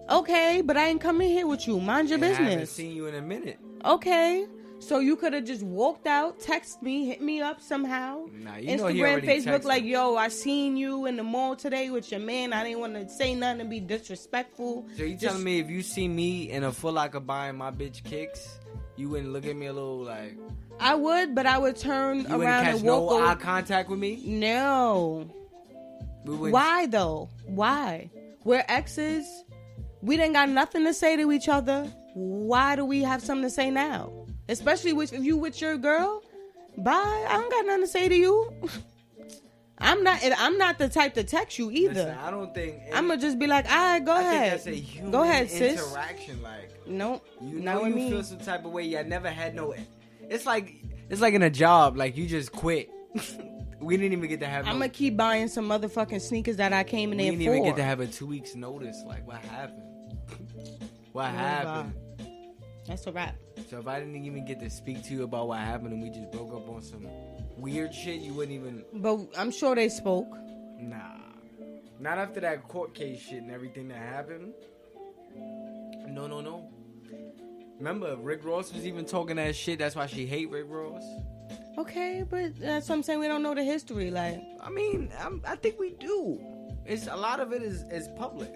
Okay, but I ain't coming here with you. Mind your business. I haven't seen you in a minute. Okay, so you could have just walked out, text me, hit me up somehow. Nah, Instagram, Facebook, like, yo, I seen you in the mall today with your man. I didn't want to say nothing and be disrespectful. So you telling me if you see me in a Foot Locker buying my bitch kicks, you wouldn't look at me a little like... I would, but I would turn you around and walk no eye contact with me? No. Why, though? Why? We're exes... We didn't got nothing to say to each other. Why do we have something to say now? Especially if you with your girl. Bye. I don't got nothing to say to you. I'm not the type to text you either. Listen, I don't think... I'm going to just be like, all right, go ahead. Think that's a human go ahead, sis. Interaction, like... Nope. You know you feel some type of way. I never had no... It's like in a job. Like, you just quit. We didn't even get to have... I'm going to keep buying some motherfucking sneakers that I came in there for. We didn't even get to have a 2 weeks notice. Like, what happened? What happened? That's a wrap. So if I didn't even get to speak to you about what happened and we just broke up on some weird shit, you wouldn't even... But I'm sure they spoke. Nah. Not after that court case shit and everything that happened. No. Remember, Rick Ross was even talking that shit. That's why she hate Rick Ross. Okay, but that's what I'm saying. We don't know the history. Like, I mean, I think we do. It's a lot of it is public.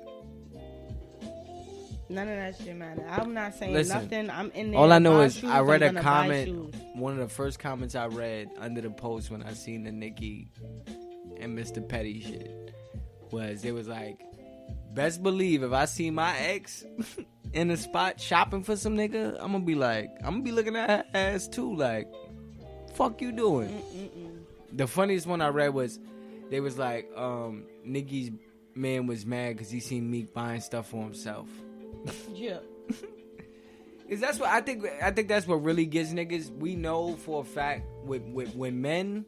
None of that shit matter. I'm not saying nothing. I'm in there. All I know is I read a comment. One of the first comments I read under the post when I seen the Nicki and Mr. Petty shit was it was like, best believe if I see my ex in the spot shopping for some nigga, I'm gonna be looking at her ass too. Like, fuck you doing? The funniest one I read was they was like, Nicki's man was mad because he seen Meek buying stuff for himself. Yeah. Is that's what I think that's what really gets niggas. We know for a fact with men,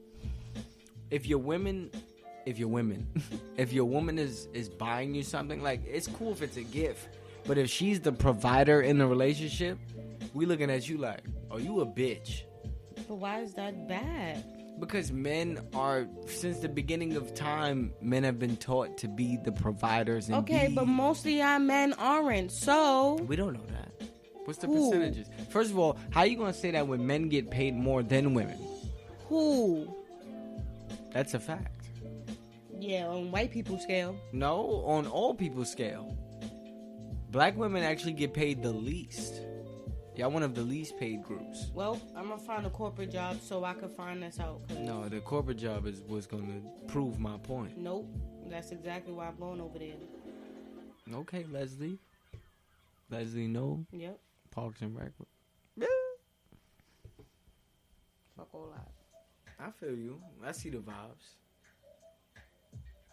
if your woman is buying you something, like, it's cool if it's a gift, but if she's the provider in the relationship, we looking at you like, oh, you a bitch. But why is that bad? Because men are, since the beginning of time, men have been taught to be the providers. And but most of y'all men aren't, so... We don't know that. What's the percentages? First of all, how you going to say that when men get paid more than women? Who? That's a fact. Yeah, on white people's scale. No, on all people's scale. Black women actually get paid the least. Y'all one of the least paid groups. Well, I'm going to find a corporate job so I can find this out. No, the corporate job was going to prove my point. Nope. That's exactly why I'm going over there. Okay, Leslie. Leslie, no. Yep. Parks and Rec. Fuck all that. I feel you. I see the vibes.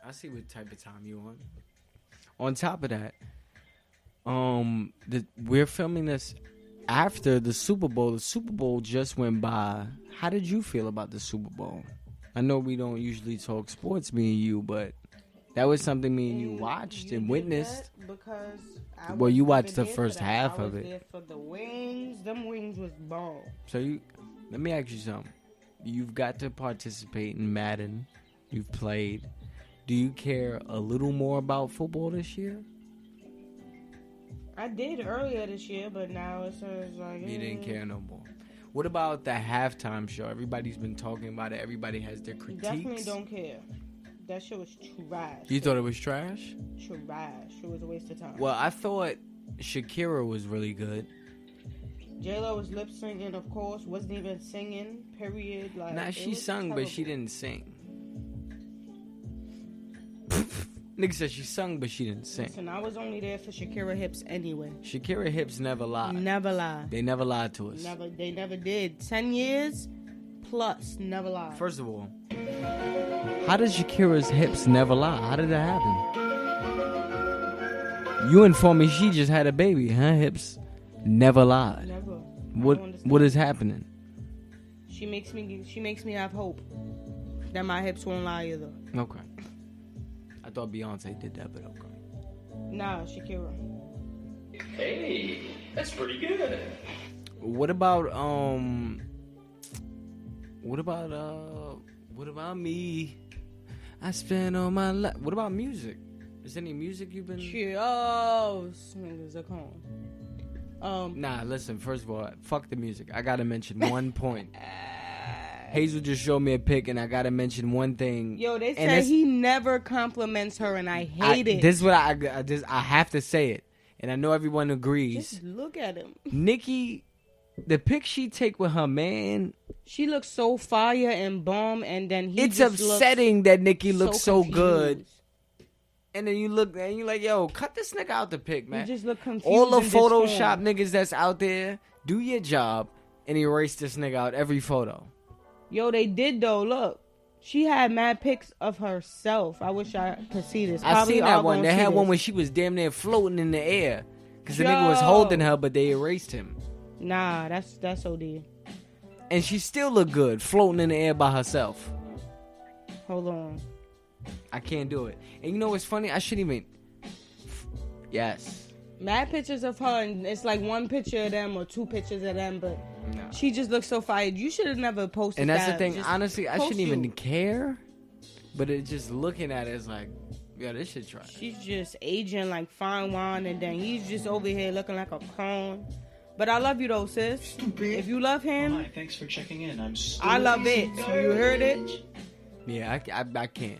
I see what type of time you on. On top of that, we're filming this after the Super Bowl just went by. How did you feel about the Super Bowl? I know we don't usually talk sports, me and you, but that was something me and you watched and witnessed. Because Well, you watched the there first for that. half I of was it. there for the wings. Them wings was bomb. So let me ask you something. You've got to participate in Madden. You've played. Do you care a little more about football this year? I did earlier this year, but now it's like You didn't care no more. What about the halftime show? Everybody's been talking about it. Everybody has their critiques. Definitely don't care. That shit was trash. You thought it was trash? Trash. It was a waste of time. Well, I thought Shakira was really good. J-Lo was lip singing, of course. Wasn't even singing. Period. Like, Nah, it she was sung, but she terrible. didn't sing. Nigga said she sung, but she didn't sing. Listen, I was only there for Shakira hips anyway. Shakira hips never lie. Never lie. They never lied to us. They never did. 10 years plus, never lie. First of all, how does Shakira's hips never lie? How did that happen? You informed me she just had a baby. Her hips never lied. Never. What is happening? She makes me have hope that my hips won't lie either. Okay. I thought Beyonce did that, but okay. Nah, Shakira. Hey, that's pretty good. What about me? I spent all my life. What about music? Is there any music you've been? Cheers, niggas are calling. Nah, listen. First of all, fuck the music. I gotta mention one point. Hazel just showed me a pic, and I gotta mention one thing. Yo, they And said he never compliments her, and I hate it. This is what I have to say it, and I know everyone agrees. Just look at him. Nikki, the pic she take with her man. She looks so fire and bomb, and then he. It's just upsetting that Nikki looks so confused. good. And then you look and you're like, yo, cut this nigga out the pic, man. You just look confused. All the and Photoshop disformed. niggas that's out there, do your job and erase this nigga out every photo. Yo, they did though. Look, she had mad pics of herself. I wish I could see this. I Probably seen all that one. gonna They see had one this. where she was damn near floating in the air because the nigga was Yo. holding her, but they erased him. Nah, that's OD. And she still looked good, floating in the air by herself. Hold on. I can't do it. And you know what's funny? I shouldn't even. Yes. Mad pictures of her, and it's like one picture of them or two pictures of them, but No. she just looks so fired. You should have never posted And that's that. the thing. Just Honestly, I post shouldn't even you. care. But it just looking at it is like, yeah, this shit trash. She's just aging like fine wine, and then he's just over here looking like a clone. But I love you though, sis. If you love him, Hi, thanks for checking in. I'm still I love a it. busy You heard it? guy. Yeah,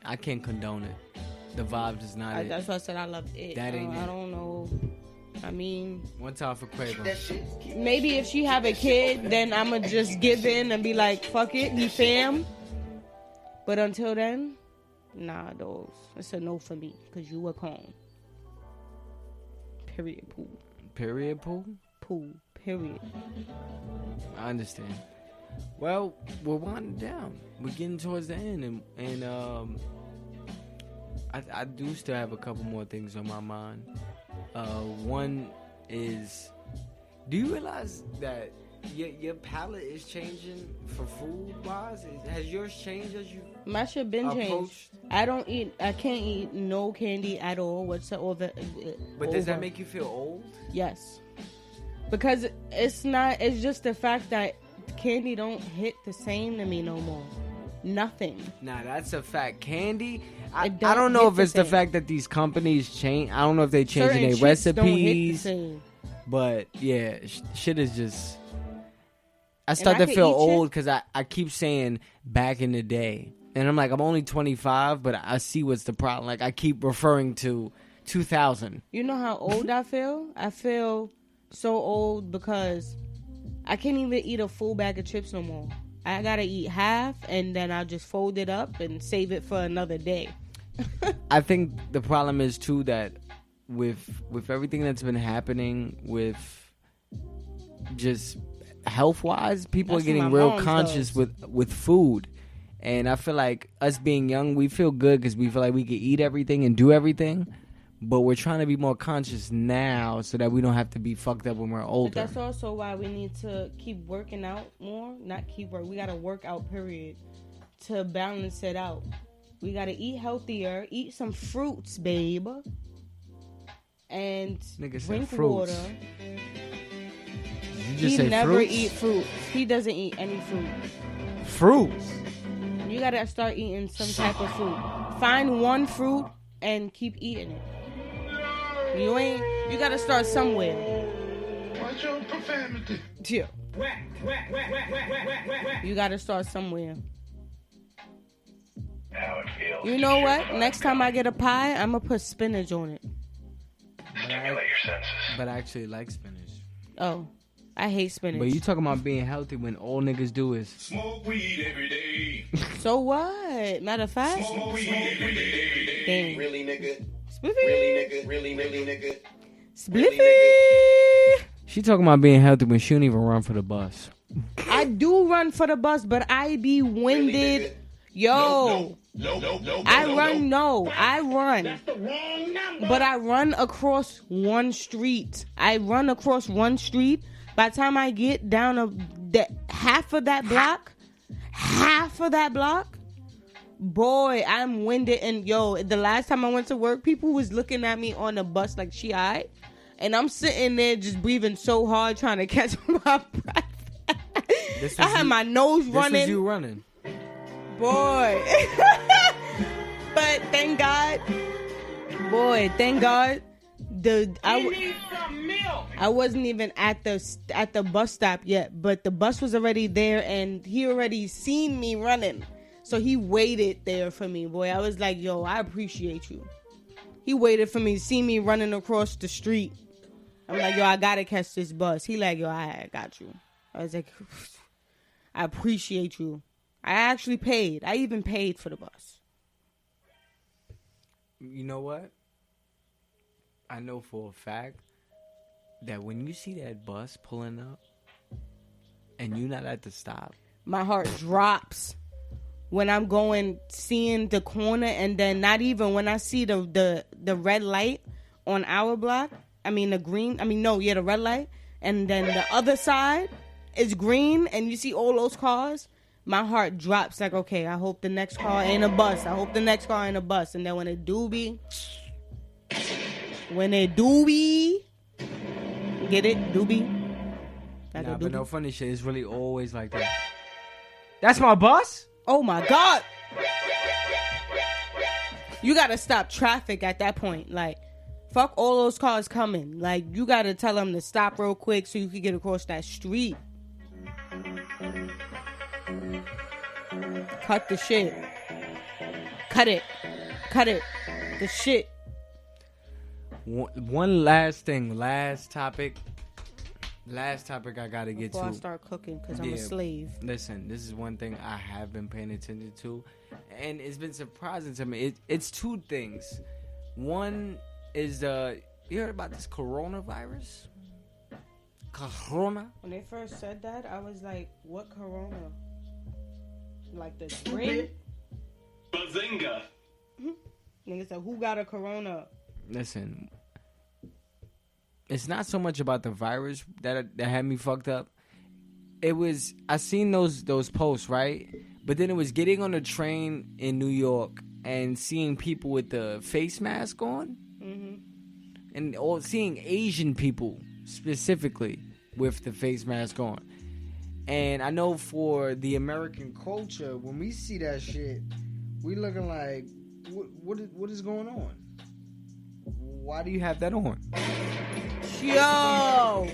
I can't condone it. The vibe is not it. That's why I said I love it. That ain't I it. don't know. I mean, One time for Quavo. That shit. Keep maybe if she have a kid, then I'ma just give in and be like, fuck it, he fam. But until then, nah, those. It's a no for me, because you a con. Period, poo. Period, Pooh? Poo, period. I understand. Well, we're winding down. We're getting towards the end, and I do still have a couple more things on my mind. One is, do you realize that your palate is changing for food wise? Has yours changed as you My shit been changed. approached? I can't eat no candy at all whatsoever. But does that make you feel old? Yes. Because it's just the fact that candy don't hit the same to me no more. Nothing. Nah, that's a fact. Candy, I It don't don't know hit if the it's the same. fact that these companies change. I don't know if they changing Certain their shits don't hit the recipes. same. But yeah, shit is just. I start I to can feel eat old because I keep saying back in the day. And I'm like, I'm only 25, but I see what's the problem. Like, I keep referring to 2000. You know how old I feel? I feel so old because I can't even eat a full bag of chips no more. I gotta eat half and then I'll just fold it up and save it for another day. I think the problem is, too, that with everything that's been happening with just health-wise, people That's are getting what my real mom conscious does. with food. And I feel like us being young, we feel good because we feel like we can eat everything and do everything. but we're trying to be more conscious now so that we don't have to be fucked up when we're older. But that's also why we need to keep working out more. Not keep work. We got to work out, period, to balance it out. We got to eat healthier. Eat some fruits, babe. And drink water. You just He never fruits? eat fruits. He doesn't eat any fruit. Fruits? You got to start eating some type of fruit. Find one fruit and keep eating it. You got to start somewhere. Watch your profanity. Yeah. You got to start somewhere. How it feels. You know what? Next time I get a pie, I'm going to put spinach on it. Stimulate your senses. But I actually like spinach. Oh, I hate spinach. But you talking about being healthy when all niggas do is Smoke weed every day. So what? Matter of fact, Smoke weed every day. dang. Really, nigga? Spliffy. Really, nigga? Really, nigga? Spliffy. She talking about being healthy when she don't even run for the bus. I do run for the bus, but I be winded. Yo. I run. I run. That's the wrong number. But I run across one street. By the time I get down half of that block, boy, I'm winded. And yo, the last time I went to work, people was looking at me on the bus like she alright. And I'm sitting there just breathing so hard trying to catch my breath. I had my nose running. This was you running. Boy. But thank God. I wasn't even at the bus stop yet, but the bus was already there and he already seen me running. So he waited there for me, boy. I was like, yo, I appreciate you. He waited for me to see me running across the street. I'm like, yo, I gotta catch this bus. He like, yo, I got you. I was like, I appreciate you. I actually paid. I even paid for the bus. You know what? I know for a fact that when you see that bus pulling up and you're not at the stop, my heart drops when I'm seeing the corner, and then not even when I see the red light on our block. The red light, and then the other side is green, and you see all those cars. My heart drops like, okay, I hope the next car ain't a bus. And then when it do be, get it, doobie. Nah, but no funny shit. It's really always like that. That's my bus? Oh my God. You gotta stop traffic at that point. Like, fuck all those cars coming. Like, you gotta tell them to stop real quick so you can get across that street. Cut the shit. Cut it. The shit. One last thing. Last topic I gotta get Before to. I start cooking, because I'm a slave. Listen, this is one thing I have been paying attention to, and it's been surprising to me. It's two things. One is you heard about this coronavirus? Corona? When they first said that, I was like, what corona? Like the drink? Bazinga. Nigga said, who got a corona? Listen, it's not so much about the virus that had me fucked up. It was, I seen those posts, right? But then it was getting on a train in New York and seeing people with the face mask on, and seeing Asian people specifically with the face mask on. And I know for the American culture, when we see that shit, we looking like, what is going on? Why do you have that on? Yo!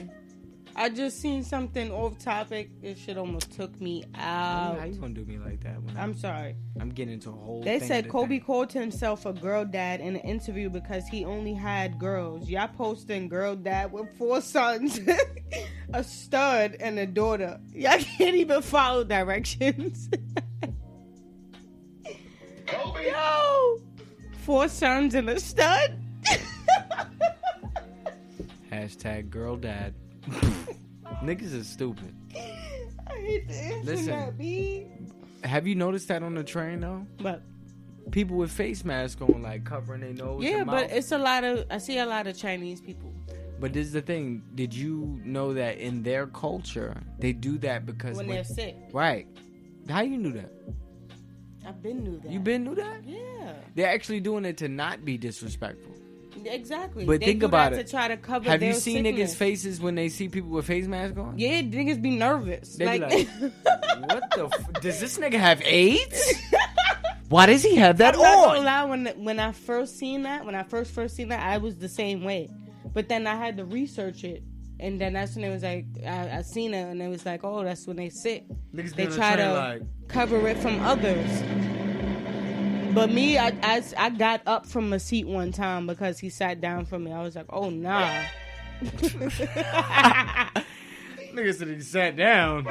I just seen something off topic. This shit almost took me out. How you gonna do me like that? I'm sorry. I'm getting into a whole They thing said of the Kobe thing. called himself a girl dad in an interview because he only had girls. Y'all posting girl dad with 4 sons, a stud, and a daughter. Y'all can't even follow directions. Kobe. Yo! 4 sons and a stud? Hashtag girl dad. Niggas is stupid. I hate the internet, B. Have you noticed that on the train though? But people with face masks on, like covering their nose. Yeah, and but mouth. it's a lot of. I see a lot of Chinese people. But this is the thing. Did you know that in their culture they do that because When they're sick. Right. How you knew that? I've been knew that. You been knew that? Yeah. They're actually doing it to not be disrespectful. Exactly. But they think do about that it. to try to cover Have their you seen sickness. niggas' faces when they see people with face masks on? Yeah, niggas be nervous. They be like what the? Does this nigga have AIDS? Why does he have that I'm not gonna on? lie, when I first seen that, I was the same way. But then I had to research it, and then that's when it was like I seen it, and it was like, oh, that's when they sick. Niggas They be on the try train to like, cover it from others. But me, I got up from a seat one time because he sat down for me. I was like, oh nah. nigga said he sat down.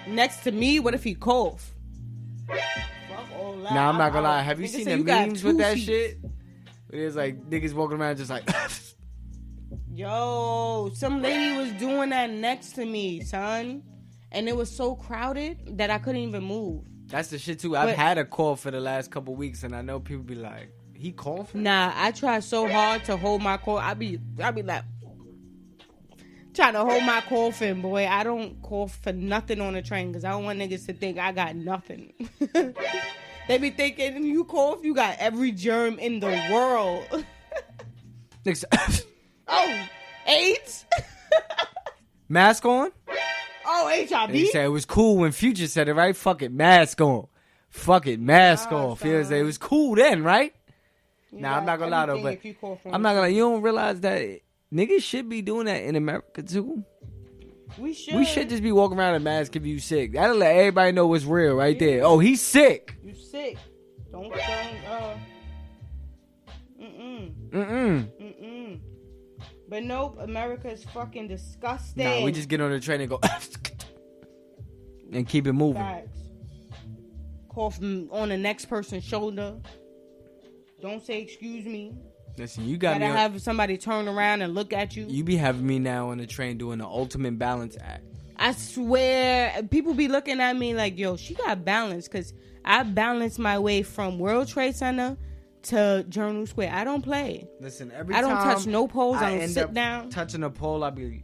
Next to me, what if he cough? Fuck all that. Nah, I'm not gonna lie. Have you Nigga seen say the you got memes with 2 that feet. shit? It's like niggas walking around just like. Yo, some lady was doing that next to me, son. And it was so crowded that I couldn't even move. That's the shit too. I've But- had a cough for the last couple weeks, and I know people be like, "He coughing?" Nah, I try so hard to hold my cough. I be like trying to hold my cough in, boy. I don't cough for nothing on the train because I don't want niggas to think I got nothing. They be thinking you cough, you got every germ in the world. Niggas, Oh, AIDS? mask on. Oh, And he HIV? said it was cool when Future said it, right? Fuck it, mask on. Fuck it, mask Nah, off. It son. was cool then, right? You Nah, I'm got not gonna lie though, everything but if you cough on I'm not gonna. You don't realize that niggas should be doing that in America too. We should. We should just be walking around in mask if you sick. That'll let everybody know what's real right there. Oh, he's sick. You sick. Don't, mm-mm. Mm-mm. But nope, America is fucking disgusting. Nah, we just get on the train and go and keep it moving. Facts. Cough on the next person's shoulder. Don't say excuse me. Listen, you got Gotta me. On, have somebody turn around and look at you. you be having me now on the train doing the ultimate balance act. I swear, people be looking at me like, yo, she got balance. Because I balance my way from World Trade Center to Journal Square. I don't play. Listen, every I don't time touch no poles. I don't end sit up down. touching a pole, I be.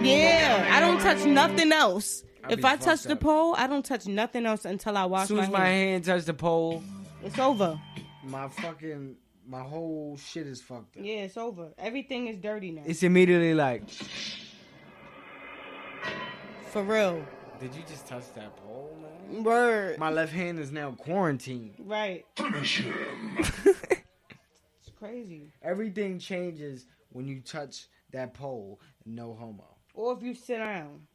Yeah, I don't touch nothing else. I If be I touch fucked the up. pole, I don't touch nothing else until I wash As soon my as my hands. hand touch the pole, It's over. my whole shit is fucked up. Yeah, it's over. Everything is dirty now. It's immediately like, For real. did you just touch that pole, man? Word. My left hand is now quarantined. Right. It's crazy. Everything changes when you touch that pole. No homo. Or if you sit down.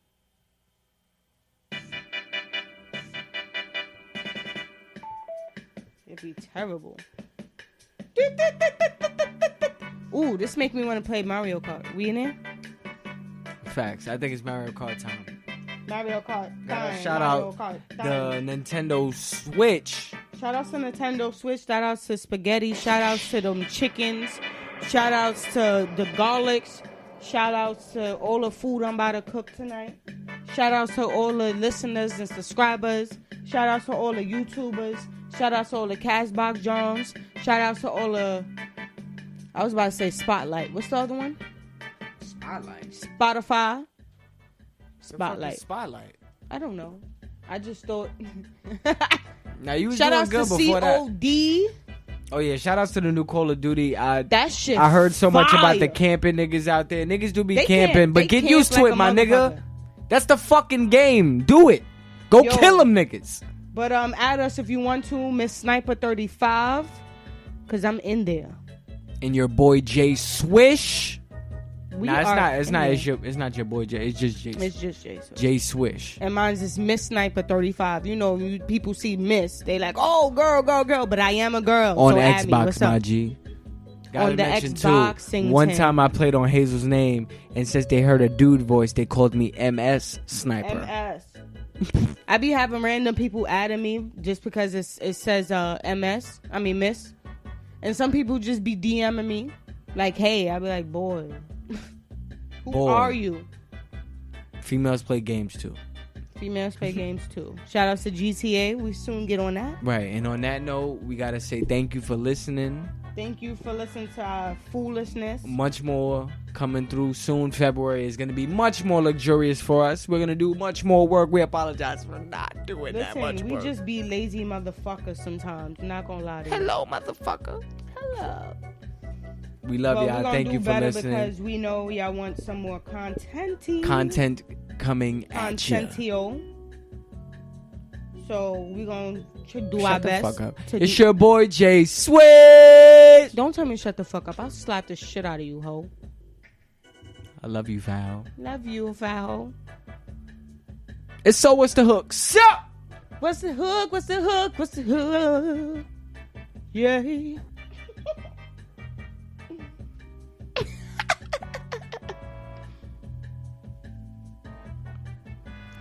It'd be terrible. Ooh, this make me want to play Mario Kart. We in there? Facts. I think it's Mario Kart time. Mario Kart. Time. Shout Mario out Kart the time. Nintendo Switch. Shout outs to Nintendo Switch. Shout outs to spaghetti. Shout outs to them chickens. Shout outs to the garlics. Shout outs to all the food I'm about to cook tonight. Shout outs to all the listeners and subscribers. Shout outs to all the YouTubers. Shout outs to all the Cashbox Jones. Shout outs to all the... I was about to say Spotlight. What's the other one? Spotlight. Spotify. The fuck Spotlight. is Spotlight. I don't know. I just thought... Now you was Shout doing outs good to before that. COD. Oh yeah, shout outs to the new Call of Duty. That shit I heard so much about the fire. camping niggas out there. Niggas do be They camping, camp. but They get camp used to like it, a my nigga. motherfucker. That's the fucking game. Do it. Go Yo. kill them niggas. But add us if you want to, Miss Sniper 35, cause I'm in there. And your boy Jaysw1sh. We Nah, it's are not. It's in not. there. It's not your boy Jay. It's just Jay. It's just Jason. Jaysw1sh. And mine's is Miss Sniper 35. You know, people see Miss, they like, oh, girl, but I am a girl. On so add me. Xbox, What's my up? G. Gotta On the mention Xboxing too. One team. time I played on Hazel's name, and since they heard a dude voice, they called me MS Sniper. MS. I be having random people adding me just because it says MS. I mean Miss. And some people just be DMing me like, hey. I be like, boy. Who Boy. are you? Females play games too. Females play games too. Shout outs to GTA. We soon get on that. Right, and on that note, we gotta say thank you for listening. Thank you for listening to our foolishness. Much more coming through soon. February is gonna be much more luxurious for us. We're gonna do much more work. We apologize for not doing that much Listen, we work. just be lazy motherfuckers sometimes. Not gonna lie to you. Hello, motherfucker. Hello. We love Well, y'all. Thank you for listening. Because we know y'all want some more content. Content coming at you. Contentio. So we gonna do Shut our the best. fuck up. to It's do- your boy Jaysw1sh. Don't tell me shut the fuck up. I'll slap the shit out of you, ho. I love you, Val. Love you, Val. It's so what's the hook? So What's the hook? What's the hook? What's the hook? Yeah.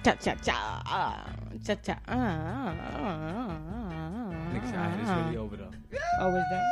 Cha cha cha. Cha cha. Nigga, it's really over though. Oh, it's done.